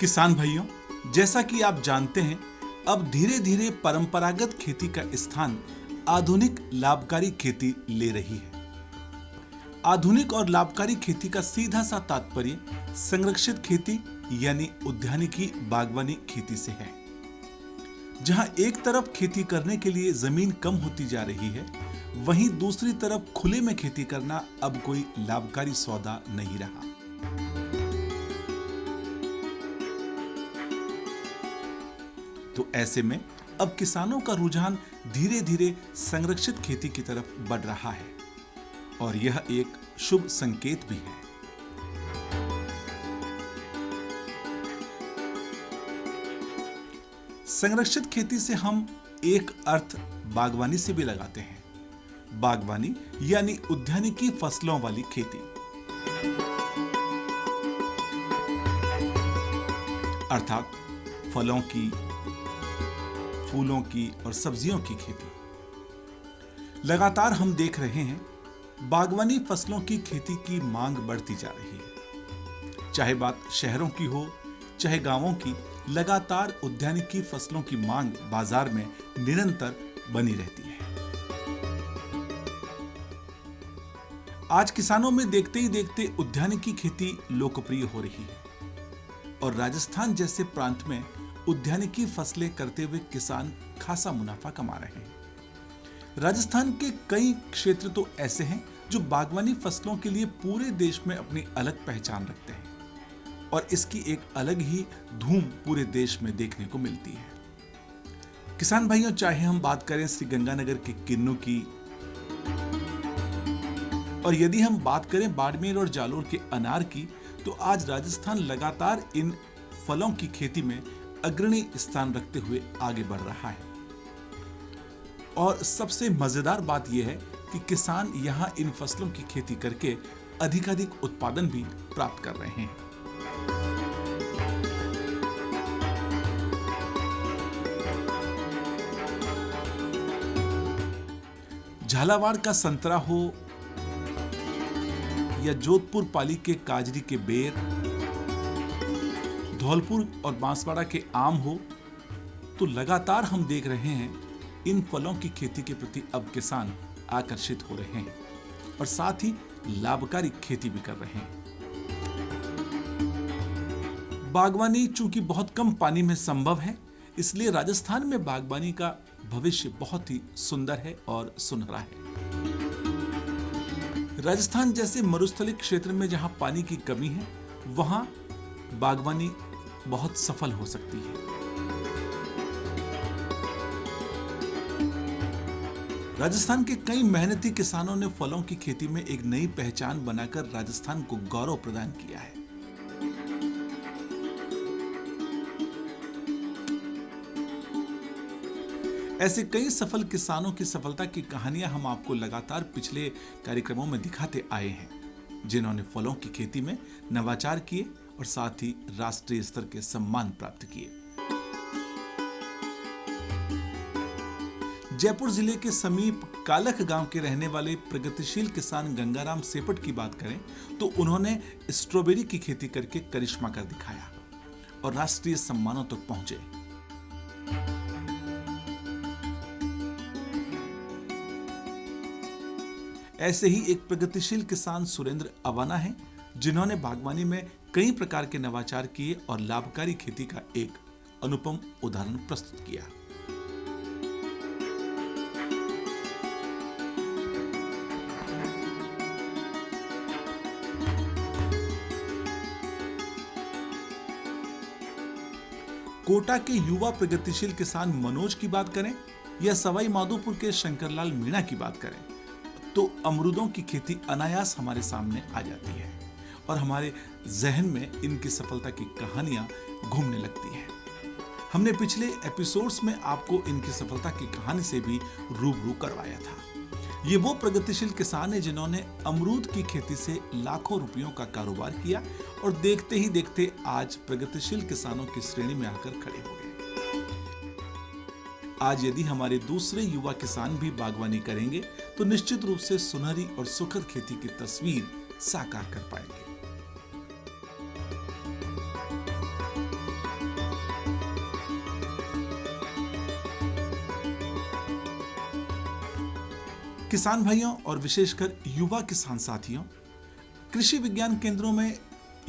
किसान भाइयों, जैसा कि आप जानते हैं, अब धीरे धीरे परंपरागत खेती का स्थान आधुनिक लाभकारी खेती ले रही है। आधुनिक और लाभकारी खेती का सीधा सा तात्पर्य संरक्षित खेती यानी उद्यानिकी बागवानी खेती से है। जहां एक तरफ खेती करने के लिए जमीन कम होती जा रही है, वहीं दूसरी तरफ खुले में खेती करना अब कोई लाभकारी सौदा नहीं रहा। तो ऐसे में अब किसानों का रुझान धीरे धीरे संरक्षित खेती की तरफ बढ़ रहा है और यह एक शुभ संकेत भी है। संरक्षित खेती से हम एक अर्थ बागवानी से भी लगाते हैं। बागवानी यानी उद्यानिकी फसलों वाली खेती, अर्थात फलों की, फूलों की और सब्जियों की खेती। लगातार हम देख रहे हैं बागवानी फसलों की खेती की मांग बढ़ती जा रही है। चाहे बात शहरों की हो चाहे गांवों की, लगातार उद्यानिकी फसलों की मांग बाजार में निरंतर बनी रहती है। आज किसानों में देखते ही देखते उद्यानिकी खेती लोकप्रिय हो रही है और राजस्थान जैसे प्रांत में उद्यानिकी फसलें करते हुए किसान खासा मुनाफा कमा रहे हैं। राजस्थान के कई क्षेत्र तो ऐसे हैं जो बागवानी फसलों के लिए पूरे देश में अपनी अलग पहचान रखते हैं और इसकी एक अलग ही धूम पूरे देश में देखने को मिलती है। किसान भाइयों, चाहे हम बात करें श्री गंगानगर के किन्नू की, और यदि हम बात करें बाड़मेर और जालोर के अनार की, तो आज राजस्थान लगातार इन फलों की खेती में अग्रणी स्थान रखते हुए आगे बढ़ रहा है। और सबसे मजेदार बात यह है कि किसान यहां इन फसलों की खेती करके अधिकाधिक उत्पादन भी प्राप्त कर रहे हैं। झालावाड़ का संतरा हो या जोधपुर पाली के काजरी के बेर, धौलपुर और बांसवाड़ा के आम हो, तो लगातार हम देख रहे हैं इन फलों की खेती के प्रति अब किसान आकर्षित हो रहे हैं और साथ ही लाभकारी खेती भी कर रहे हैं। बागवानी चूंकि बहुत कम पानी में संभव है, इसलिए राजस्थान में बागवानी का भविष्य बहुत ही सुंदर है और सुनहरा है। राजस्थान जैसे मरुस्थलीय क्षेत्र में जहां पानी की कमी है, वहां बागवानी बहुत सफल हो सकती है। राजस्थान के कई मेहनती किसानों ने फलों की खेती में एक नई पहचान बनाकर राजस्थान को गौरव प्रदान किया है। ऐसे कई सफल किसानों की सफलता की कहानियां हम आपको लगातार पिछले कार्यक्रमों में दिखाते आए हैं, जिन्होंने फलों की खेती में नवाचार किए और साथ ही राष्ट्रीय स्तर के सम्मान प्राप्त किए। जयपुर जिले के समीप कालख गांव के रहने वाले प्रगतिशील किसान गंगाराम सेपट की बात करें तो उन्होंने स्ट्रॉबेरी की खेती करके करिश्मा कर दिखाया और राष्ट्रीय सम्मानों तक पहुंचे। ऐसे ही एक प्रगतिशील किसान सुरेंद्र अवाना हैं, जिन्होंने बागवानी में कई प्रकार के नवाचार किए और लाभकारी खेती का एक अनुपम उदाहरण प्रस्तुत किया। कोटा के युवा प्रगतिशील किसान मनोज की बात करें या सवाई माधोपुर के शंकरलाल मीणा की बात करें, तो अमरूदों की खेती अनायास हमारे सामने आ जाती है और हमारे जहन में इनकी सफलता की कहानियां घूमने लगती हैं। हमने पिछले एपिसोड्स में आपको इनकी सफलता की कहानी से भी रूबरू करवाया था। ये वो प्रगतिशील किसान हैं जिन्होंने अमरूद की खेती से लाखों रुपयों का कारोबार किया और देखते ही देखते आज प्रगतिशील किसानों की श्रेणी में आकर खड़े हो गए। आज यदि हमारे दूसरे युवा किसान भी बागवानी करेंगे तो निश्चित रूप से सुनहरी और सुखद खेती की तस्वीर साकार कर पाएंगे। किसान भाइयों और विशेषकर युवा किसान साथियों, कृषि विज्ञान केंद्रों में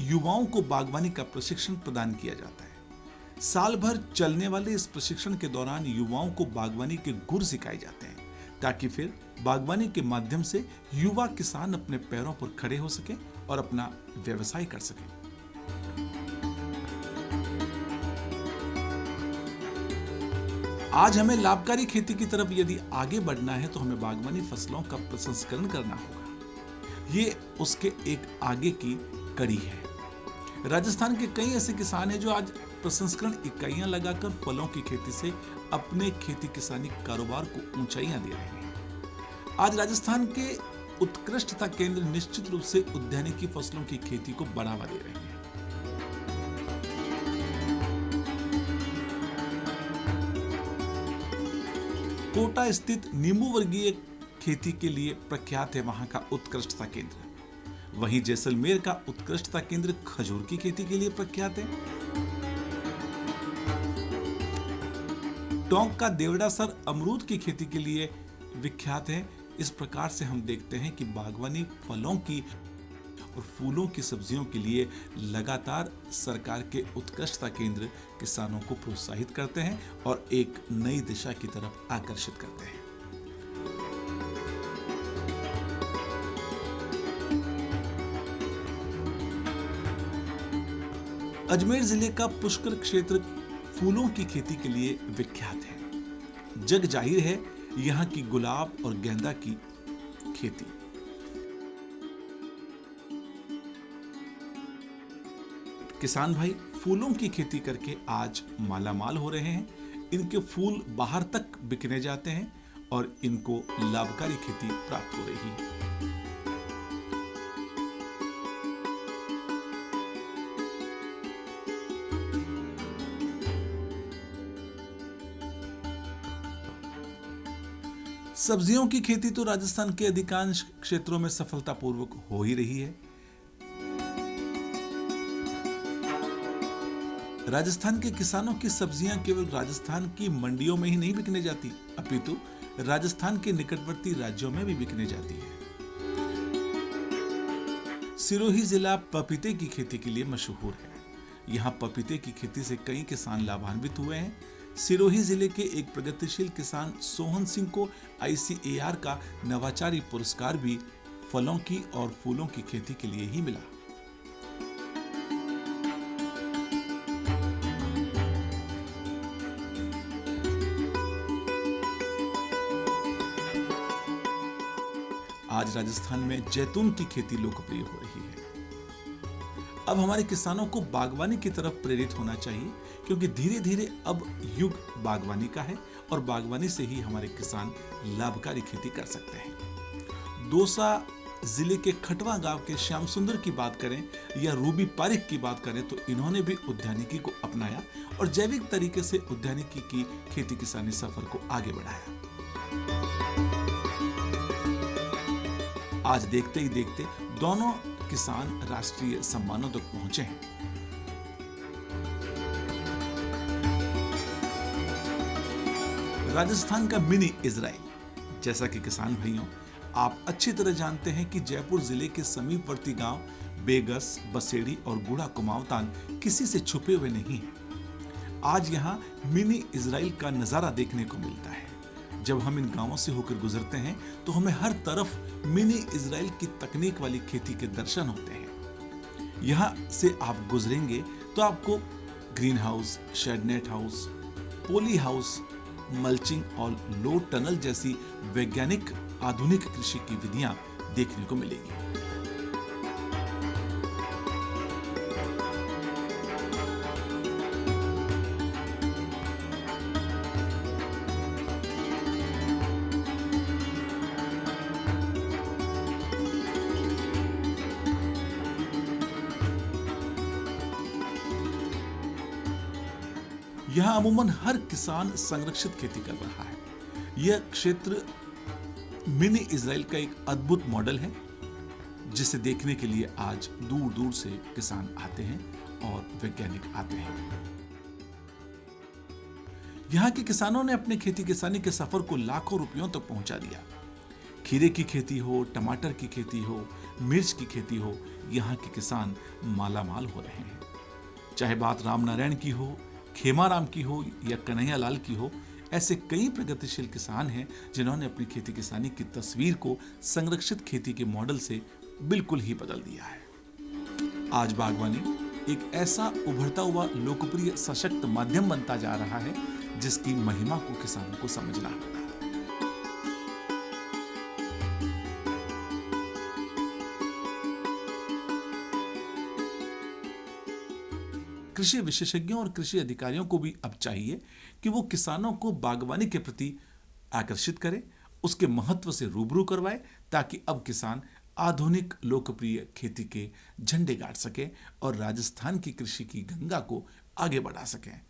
युवाओं को बागवानी का प्रशिक्षण प्रदान किया जाता है। साल भर चलने वाले इस प्रशिक्षण के दौरान युवाओं को बागवानी के गुर सिखाए जाते हैं, ताकि फिर बागवानी के माध्यम से युवा किसान अपने पैरों पर खड़े हो सके और अपना व्यवसाय कर सके। आज हमें लाभकारी खेती की तरफ यदि आगे बढ़ना है तो हमें बागवानी फसलों का प्रसंस्करण करना होगा। ये उसके एक आगे की कड़ी है। राजस्थान के कई ऐसे किसान हैं जो आज प्रसंस्करण इकाइयां लगाकर फलों की खेती से अपने खेती किसानी कारोबार को ऊंचाइयां दे रहे हैं। आज राजस्थान के उत्कृष्टता केंद्र निश्चित रूप से उद्यानिकी फसलों की खेती को बढ़ावा दे रहे हैं। कोटा स्थित नींबू वर्गीय खेती के लिए प्रख्यात है वहां का उत्कृष्टता केंद्र। वहीं जैसलमेर का उत्कृष्टता केंद्र खजूर की खेती के लिए प्रख्यात है। टोंक का देवड़ासर अमरूद की खेती के लिए विख्यात है। इस प्रकार से हम देखते हैं कि बागवानी फलों की और फूलों की सब्जियों के लिए लगातार सरकार के उत्कृष्टता केंद्र किसानों को प्रोत्साहित करते हैं और एक नई दिशा की तरफ आकर्षित करते हैं। अजमेर जिले का पुष्कर क्षेत्र फूलों की खेती के लिए विख्यात है। जग जाहिर है यहाँ की गुलाब और गेंदा की खेती। किसान भाई फूलों की खेती करके आज मालामाल हो रहे हैं। इनके फूल बाहर तक बिकने जाते हैं और इनको लाभकारी खेती प्राप्त हो रही है। सब्जियों की खेती तो राजस्थान के अधिकांश क्षेत्रों में सफलतापूर्वक हो ही रही है। राजस्थान के किसानों की सब्जियां केवल राजस्थान की मंडियों में ही नहीं बिकने जाती, अपितु राजस्थान के निकटवर्ती राज्यों में भी बिकने जाती है। सिरोही जिला पपीते की खेती के लिए मशहूर है। यहाँ पपीते की खेती से कई किसान लाभान्वित हुए हैं। सिरोही जिले के एक प्रगतिशील किसान सोहन सिंह को ICAR का नवाचारी पुरस्कार भी फलों की और फूलों की खेती के लिए ही मिला। आज राजस्थान में जैतून की खेती लोकप्रिय हो रही है। अब हमारे किसानों को बागवानी की तरफ प्रेरित होना चाहिए, क्योंकि धीरे धीरे अब युग बागवानी का है और बागवानी से ही हमारे किसान लाभकारी खेती कर सकते हैं। दौसा जिले के खटवा गांव के श्याम सुंदर की बात करें या रूबी पारिक की बात करें तो इन्होंने भी उद्यानिकी को अपनाया और जैविक तरीके से उद्यानिकी की खेती किसानी सफर को आगे बढ़ाया। आज देखते ही देखते दोनों किसान राष्ट्रीय सम्मानों तक पहुंचे हैं। राजस्थान का मिनी इजराइल। जैसा कि किसान भाइयों आप अच्छी तरह जानते हैं कि जयपुर जिले के समीपवर्ती गांव बेगस, बसेड़ी और गुड़ा कुमावतान किसी से छुपे हुए नहीं हैं। आज यहां मिनी इजराइल का नजारा देखने को मिलता है। जब हम इन गांवों से होकर गुजरते हैं तो हमें हर तरफ मिनी इजराइल की तकनीक वाली खेती के दर्शन होते हैं। यहां से आप गुजरेंगे तो आपको green house, shade net house, poly house, mulching और लो टनल जैसी वैज्ञानिक आधुनिक कृषि की विधियां देखने को मिलेगी। यहां अमूमन हर किसान संरक्षित खेती कर रहा है। यह क्षेत्र मिनी इजराइल का एक अद्भुत मॉडल है, जिसे देखने के लिए आज दूर दूर से किसान आते हैं और वैज्ञानिक आते हैं। यहाँ के किसानों ने अपने खेती किसानी के सफर को लाखों रुपयों तक पहुंचा दिया। खीरे की खेती हो, टमाटर की खेती हो, मिर्च की खेती हो, यहाँ के किसान मालामाल हो रहे हैं। चाहे बात रामनारायण की हो, खेमाराम की हो या कन्हैया लाल की हो, ऐसे कई प्रगतिशील किसान हैं जिन्होंने अपनी खेती किसानी की तस्वीर को संरक्षित खेती के मॉडल से बिल्कुल ही बदल दिया है। आज बागवानी एक ऐसा उभरता हुआ लोकप्रिय सशक्त माध्यम बनता जा रहा है जिसकी महिमा को किसानों को समझना होगा। कृषि विशेषज्ञों और कृषि अधिकारियों को भी अब चाहिए कि वो किसानों को बागवानी के प्रति आकर्षित करें, उसके महत्व से रूबरू करवाए, ताकि अब किसान आधुनिक लोकप्रिय खेती के झंडे गाड़ सकें और राजस्थान की कृषि की गंगा को आगे बढ़ा सकें।